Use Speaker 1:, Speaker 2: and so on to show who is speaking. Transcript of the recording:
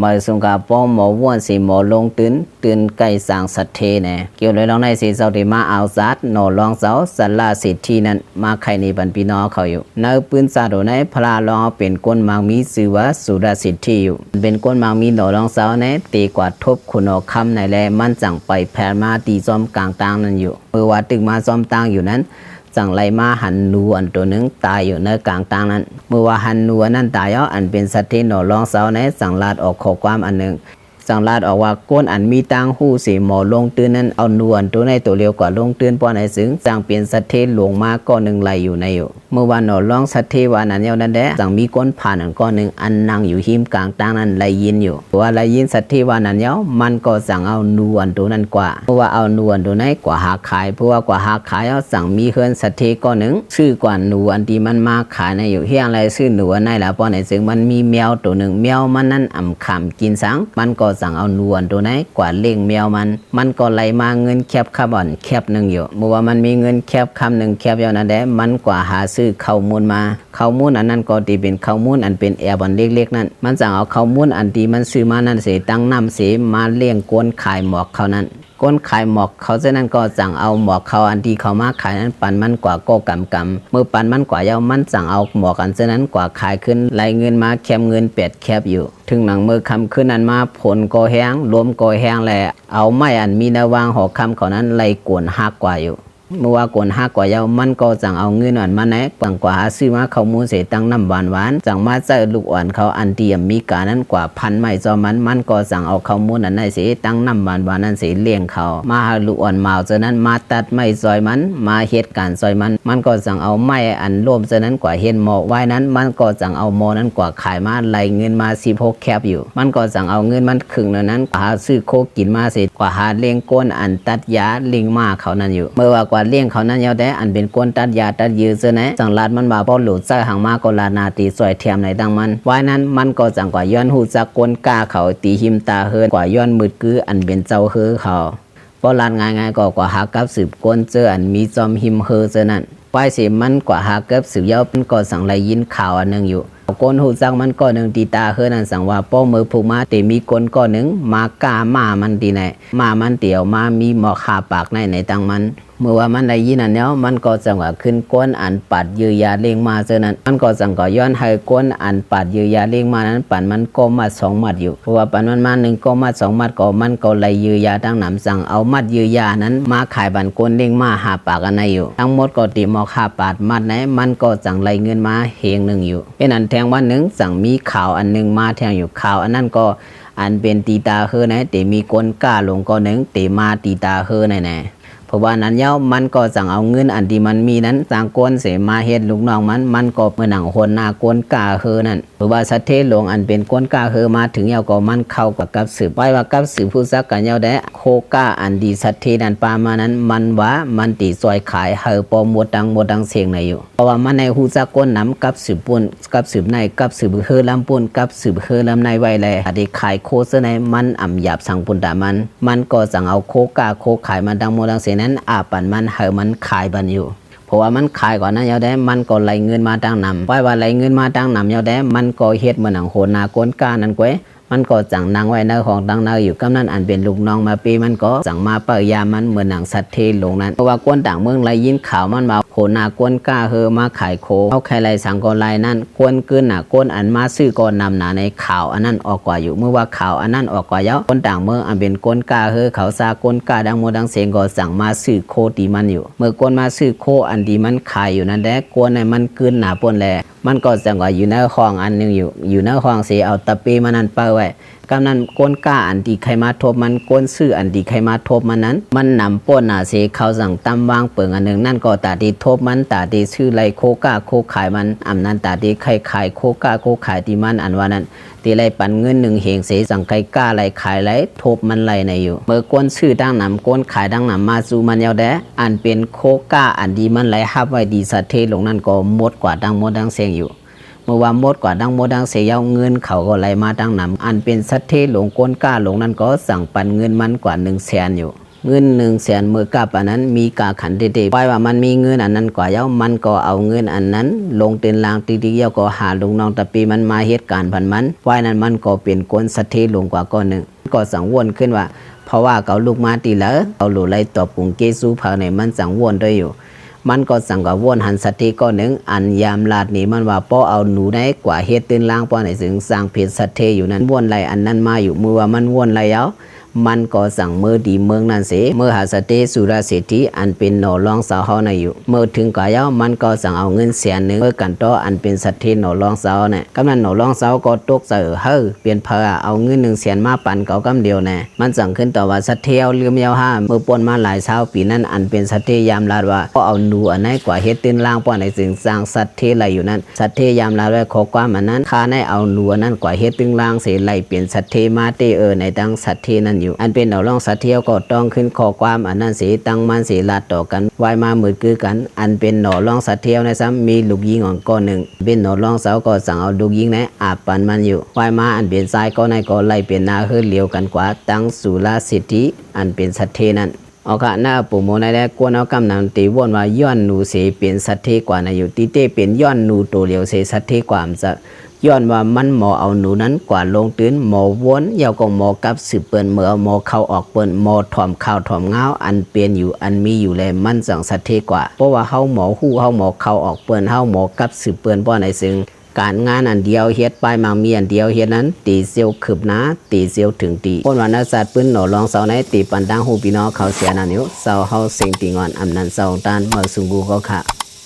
Speaker 1: มาสงกาป้อมหมอว่วนสีหมอลงตื่นไก่สางสัตเทเน่เกี่ยวเลยลองในสีเสาที่มาเอาซัดหนอลองเสาสัลลาสิทธินั้นมาไข่ในบันปีนอเขาอยู่ในปืนซาโดในพลาลองเป็นก้นมังมีสื่อว่าสุดาสิทธิอยู่เป็นก้นมังมีหนอลองเสาในตีกว่าทบคุณอคำในแลมันจังไปแผ่มาตีจอมกลางตางนั้นอยู่เมื่อว่าตึกมาจอมตางอยู่นั้นจังไรมาหันนูอันตัวหนึ่งตายอยู่ในกลางตางนั้นเมื่อว่าหันนูนั้นตายแล้วอันเป็นสัตว์ที่หนอลองเสาในสังลาดออกข้อความอันหนึ่งสังลาดออกว่าก้นอันมีตังหูสีหมอลงตื่นนั้นเอานวลตัวในตัวเร็วกว่าลงตื่นป้อนในซึ่งจังเปลี่ยนสัตว์ที่หลวงมาก้อนหนึ่งไหลอยู่ในอยู่เมื่อวันหนอลองสัตว์ที่วันนั้นเยานั้นแดะจังมีก้นผ่านอันก้อนหนึ่งอันนั่งอยู่หิมกลางตางนั้นไหลยินอยู่ว่าไหลยินสัตว์ที่วันนั้นเยามันก็สั่งเอานวลตัวนั้นกว่าเพราะว่าเอานวลตัวนั้นกว่าหาขายเพราะว่ากว่าหาขายเอาสั่งมีเฮือนสัตว์ที่ก้อนหนึ่งชื่อกว่านูอันที่มันมาขายในอยู่เฮียงไรชื่อหนูอันไหนล่ะป้อนในซึ่งมันมีแมวตัวหนึ่งแมวมันนั้นอ่ำขำกินสังมันก็สั่งเอานวลตัวไหนกว่าเลี้ยงแมวมันก็ไหลมาเงินแคบคำอ่อนแคบหนึ่งอยู่เมื่อว่ามันมีเงินแคบคำหนึ่งแคบยาวนั่นแหละมันกว่าหาซื้อข้าวมูลมาข้าวมูลอันนั้นก็ตีเป็นข้าวมูลอันเป็นแอร์บอลเล็กๆนั่นมันสั่งเอาข้าวมูลอันที่มันซื้อมานั่นเสียตั้งน้ำเสียมาเลี้ยงก้นขายหมอกเขานั้นก้นขายหมอกเขาเช่นนั้นก็สั่งเอาหมอกเขาอันที่เขามาขายนั้นปันมันกว่าก็กำเมื่อปันมันกว่าเยามันสั่งเอาหมอกอันเช่นนั้นกว่าขายขึ้นไหลเงินมาแคบเงินเป็ดแคบอยู่ถึงหนังเมื่อคำขึ้นนั้นมาผลก็แห้งรวมก็แห้งแหละเอาไม้อันมีนาวางหอคำเขานั้นไหลกวนหักกว่าอยู่เมื่อว่ากวนหักกว่าเยามันก็สั่งเอาเงินอ่อนมาแนกปังกว่าซื้อมาเขามูลเสตั้งน้ำหวานจังมาเจอลูกอ่อนเขาอันเตียมมีกานั้นกว่าพันไม้จอมันก็สั่งเอาเขามูลอันนั้นเสตั้งน้ำหวานนั้นเสเลี้ยงเขามาหาลูกอ่อนเมาเจนั้นมาตัดไม้ซอยมันมาเหตุการซอยมันก็สั่งเอาไม้อันร่วมเจนั้นกว่าเห็นหมอกไว้นั้นมันก็สั่งเอาหมอนั้นกว่าขายมาไหลเงินมา16แคบอยู่มันก็สั่งเอาเงินมันครึ่งนั้นหาซื้อโคกินมาเสกว่าหาเลี้ยงก้นอันตัดยาเลี้ยงมาเขานั้นอยู่เมื่อว่ากว่าเลี้ยงเขานั้นยาวแต่อันเป็นก้นตัดยาตัดยื้อเสนะจังลาดมันมาป้อหลุดใส่หางมาก็ลานาตีสวยเทียมในดังมันไว้นั้นมันก็จังกว่าย้อนหูจักก้นกล้าเขาตีหิมตาเฮินกว่าย้อนมืดกืออันเป็นเจ้าเฮือเขาป้อลานง่ายก็กว่าหากับสืบก้นเจออันมีจอมหิมเฮือเจอนั่นไว้สิมันกว่าหากับสืบยาวมันก็สั่งไรยินข่าวอันนึงอยู่ก้นหูจักมันก็หนึ่งตีตาเฮือนั่นสั่งว่าป้อมือผูกมาแต่มีก้นก็หนึ่งมากามามันตีไหนมามันเตี่ยวมามีหมอกขาปากในตังมันเมื่อว่ามันได้ยินอันเนี้ยมันก็จังว่าขึ้นก้นอันปัดยือยาเลี้ยงมาเจอนั้นมันก็จังก็ย้อนให้ก้นอันปัดยือยาเลี้ยงมานั้นปั่นมันก็มา2 มัดอยู่เพราะว่าปั่นมันมา1ก็มัด2 มัดก็มันก็ไหลยือยาตั้งหนำสั่งเอามัดยือยานั้นมาขายบันก้นเลี้ยงมาหาปากอันไหนอยู่ทั้งหมดก็ตีหมอก5 บาทมัดไหนมันก็จังไหลเงินมาเฮงหนึ่งอยู่เป็นอันแทงวันหนึ่งสั่งมีข่าวอันหนึ่งมาแทงอยู่ข่าวอันนั้นก็อันเป็นตีตาเฮือนะแต่มีก้นกล้าลงก็หนึ่งแต่มาตีตาเฮือแน่เพราะว่านั้นเย้ามันก็สั่งเอาเงินอันที่มันมีนั้นสั่งก้นเสมาเฮ็ดลูกน้องมันก็เมื่อหนังคนหน้าก้นกาเฮอนั่นเพราะว่าสัตเทศหลวงอันเป็นก้นกาเฮอมาถึงเย้าก็มันเข้ากับสืบไว้ว่ากับสืบผู้ซักกันเย้าได้โคก้าอันดีสัตเทนันปามานั้นมันว่ามันตีซอยขายเฮอปอมหมดดังเสียงในอยู่เพราะว่ามันในหูซักก้นน้ำกับสืบปุ่นกับสืบในกับสืบเฮอลำปุ่นกับสืบเฮอลำในไว้แลอดีขายโคเสในมันอ่ำหยาบสั่งปุ่นตามันก็สั่งเอาโคก้าโคขายมาดังหมดดังเสียงนั้นปันมันเฮอมันขายบันอยู่เพราะว่ามันขายก่อนนั้นยาวแดมันก็ไหลเงินมาตั้งนำไว้ว่าไหลเงินมาตั้งนำยาวแดมันก็เฮ็ดเหมือนหนังโหนาก้นกานั่นก้วยมันก็จังนางไว้ในของดังเนยอยู่กำนั้นอันเป็นลูกน้องมาปีมันก็จังมาเปิดยามันเหมือนหนังสัตว์เทลงนั้นเพราะว่าก้นต่างเมืองไหลยินข่าวมันมาโหนาก้นกาเฮอมาขายโคเอาใครไหลสังก็ไหลนั่นก้นขึ้นหนาก้นอันมาซื้อก่อนนำหนาในข่าวอันนั้นออกกว่าอยู่เมื่อว่าข่าวอันนั้นออกกว่าเยอะก้นต่างเมืองอันเป็นก้นกาเฮอเขาซาก้นกาดังโมดังเสียงก็สั่งมาซื้อโคตีมันอยู่เมื่อก้นมาซื้อโคอันดีมันขายอยู่นั่นแหละก้นในมันขึ้นหนาปนแลมันก็จังว่าอยู่ในห้องอันนึงอยู่ในห้องเสียเอาตะปีมันนั่นเปิดไว้กำนั้นก้นก้าอันที่ใครมาทบมันก้นซื้ออันที่ใครมาทบมันนั้นมันนำป้นหนาเสียเขาสั่งตำวางเปิงอันหนึ่งนั่นก็ตาดีทบมันตาดีชื่อไรโคก้าโคขายมันอำนั้นตาดีใครขายโคก้าโคขายที่มันอันว่านั้นตีไรปันเงิน1 เหงเสียสั่งใครก้าไรขายไรทบมันไรในอยู่เมื่อก้นซื้อดังนำก้นขายดังนำมาสู่มันยาวแดอันเป็นโคก้าอันดีมันไรฮับไว้ดีสัตเทลงนั่นก็หมดกว่าดังหมดดังเสียงอยู่เมื่อว่าหมดกว่าดังโมดังเสียเอาเงินเขาก็ไหลมาดังนำอันเป็นสัตเทหลงก้นกล้าหลงนั้นก็สั่งปันเงินมันกว่า100,000อยู่ เงิน100,000มือกับอันนั้นมีกาขันเด็ดๆไว้ว่ามันมีเงินอันนั้นกว่าเย้ามันก็เอาเงินอันนั้นลงเต็นลางตีๆเย้าก็หาลุงน้องตะปีมันมาเหตุการณ์พันมันไว้นั้นมันก็เป็นกลสัตเทลงกว่าก้อนหนึ่งก็สังวนขึ้นว่าเพราะว่าเขาลูกมาตีแล้วเขาหลุไล่ตอบปุงเกซูภายในมันสังวนด้วยอยู่มันก็สั่งกับวนหันสัตเทก้อนหนึ่งอันยามลาดนี้มันว่าป้อเอาหนูได้กว่าเฮ็ดเต็นลางป้อในถึงสร้างเพจสัตเทอยู่นั้นวนไรอันนั้นมาอยู่มือว่ามันวนไรเย้ามันก็สั่งเมื่อดีเมืองนั่นเสเมื่อหาสเตสุราเศรษฐีอันเป็นหนอรองสาวเฮาในอยู่เมื่อถึงก่าเย้ามันก็สั่งเอาเงิน100,000เมื่อกันต่ออันเป็นสัตเทหนอรองสาวเนี่ยกำนันหนอรองสาวก็ตกเสือเฮ้อเปลี่ยนเพอเอาเงิน100,000มาปั่นเขากำเดียวแน่มันสั่งขึ้นต่อว่าสัตเทเอาลืมยาวห้าเมื่อปนมาหลายเช้าปีนั้นอันเป็นสัตเทยามลาดว่าก็เอาหนูอันไหนกว่าเฮ็ดตื่นล่างป้อนในสิ่งสร้างสัตเทไหลอยู่นั้นสัตเทยามลาดไว้ขอความอันนั้นข้าในเอาหนูอันนั้นกว่าเฮ็ดตื่นล่างเสียไหลเปลี่ยนสัตเทมาเตในตั้งสัตเทนั้นอยู่อันเป็นหนอรองสัตเทียวก็ต้องขึ้นข้อความอันนั้นสีตั้งมันสีลาดต่อกันไว้มามืดคือกันอันเป็นหนอรองสัตเทียวในซ้ำมีลูกยิงอ่อนก้อนหนึ่งเป็นหนอรองสาวก็สั่งเอาลูกยิงในอาบปันมันอยู่ไว้มาอันเป็นทรายก็ในก็ไล่เป็นนาเฮือเลียวกันกว่าตั้งสุราสิทธิอันเป็นสัตเทนั้นเอาค่ะหน้าปู่โมในแรกกวนเอากำนำตีวนว่าย้อนหนูเสเป็นสัตเทกว่าในอยู่ตีเต้เป็นย้อนหนูตัวเลียวเสสัตเทกว่ามันจะย้อนว่ามันหมอเอาหนูนั้นกว่าลงตื้นหมอวนยาวก็หมอกับสืบเปิ้นเมื่อหมอเข้าออกเปิ้นหมอถ่อมข้าวถ่อมเงาอันเปลี่ยนอยู่อันมีอยู่แลมันสังสัตเทกว่าเพราะว่าเฮาหมอฮู้เฮาหมอเข้าออกเปิ้นเฮาหมอกับสืบเปิ้นบ่ในซึ่งการงานอันเดียวเฮ็ดไปมามีอันเดียวเฮ็ดนั้นตีเซียวคืบหน้าตีเซียวถึงตีคนว่านักสัตว์ปืนหนอลองเสาในตีปันดังฮู้พี่น้องเขาเสียนั่นอยู่เสาเฮาเซ็งตีงอนอำนั้นเสาต้านเมื่อสุงกูก็ค่ะ